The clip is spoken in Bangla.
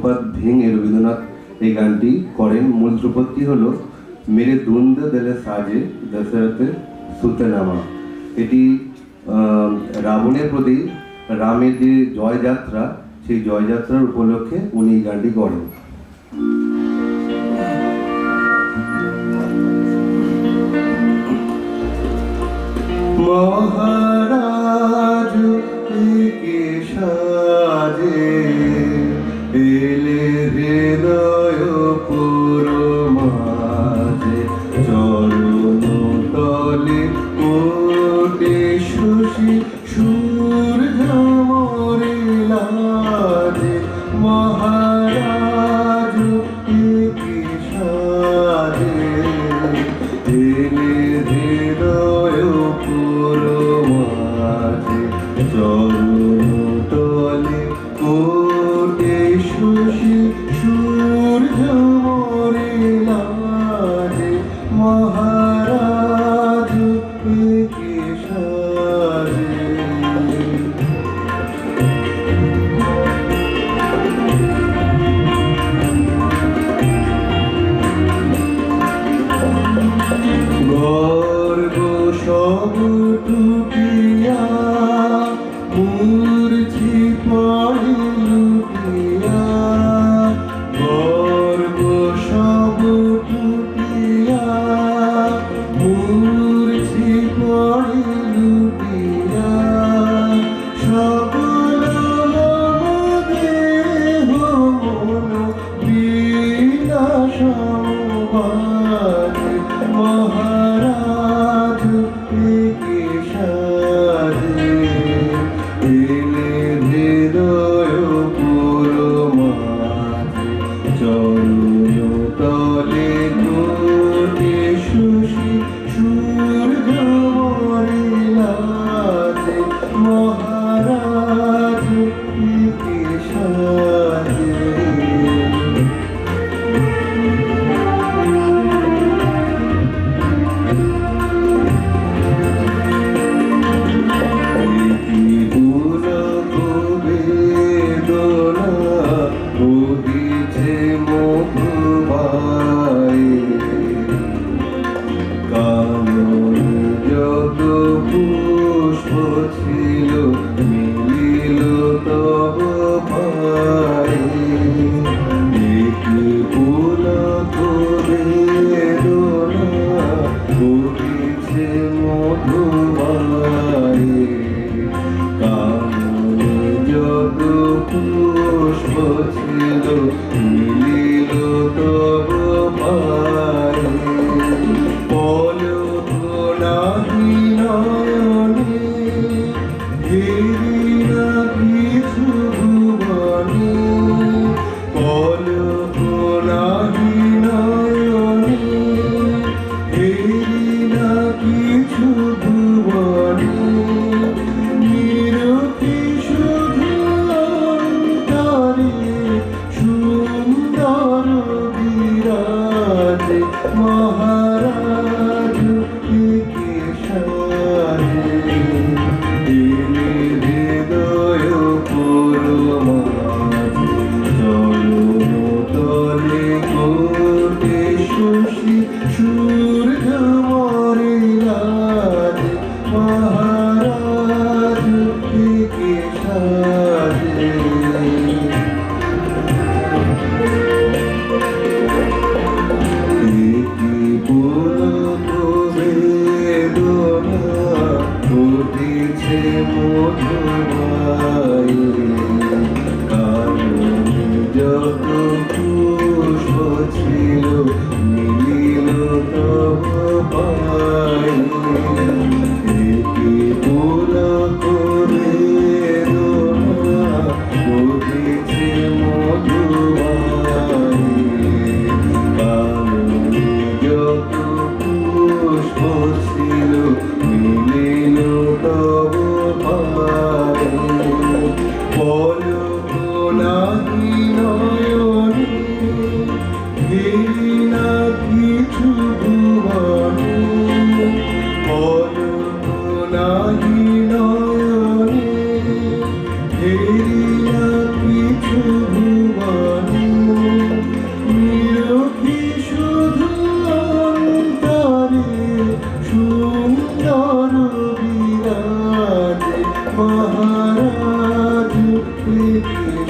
ধ্রুপদ ভেঙে রবীন্দ্রনাথ এই গানটি করেন। মূল ধ্রুপদটি হলো মেরে দ্বন্দ্ব দিলে সাজে দশরথের সুতনামা। এটি রাবণের প্রতি রামের যে জয়যাত্রা, সেই জয়যাত্রার উপলক্ষে উনি এই গানটি করেন। মহারাজ কে সাজে এলে হৃদয় পুর মাঝে, চরণ তলে কোটে শশী সূর্য মোরে লাজে। মহারাজ কে সাজে এলে হৃদয় পুর মাঝে, চরণ তলে কোটে শশী সূর্য মোরে লাজে। মহারাজ কে সাজে। গর্ব সব টুকিয়া মূর্ছি পড়ে লুটিয়া, গর্ব সব টুকিয়া মূর্ছি পড়ে লুটিয়া, সকল দেহ মন বিনাশ বাজে। মহারাজ কে সাজে এলে হৃদয় পুর মাঝে, চরণ তলে কোটে শশী সূর্য মোরে লাজে। মহারাজ কে সাজে। যত পুষ্প ছিল মিলিল তব পায়ে, একটি পুলক বেদনা উঠিছে মধুমায়ে। কানন যত পুষ্প ছিল মিলিল তব পায়ে, পলক নাহি নয়নে ঘেরি না কিছু ভুবনে, পলক নাহি নয়নে ঘেরি না কিছু ভুবনে, নিরতি শুধু অন্তরে সুন্দর বিরাজে। মহারাজ কে সাজে এলে হৃদয় পুর মাঝে, চরণ তলে কোটে শশী সূর্য মোরে লাজে। মহারাজ কে সাজে। পুলক বেদনা উঠিছে মধুমায়ে, কানন যত পুষ্প ছিল মিলিল তব পায়ে, পুলক বেদনা উঠিছে মধুমায়ে, কানন যত পুষ্প ছিল মিলিল তব পায়ে, পলক নাহি নয়নে ঘেরি না কিছু ভুবনে, পলক নাহি নয়নে ঘেরি না কিছু ভুবনে, महाराज प्रीति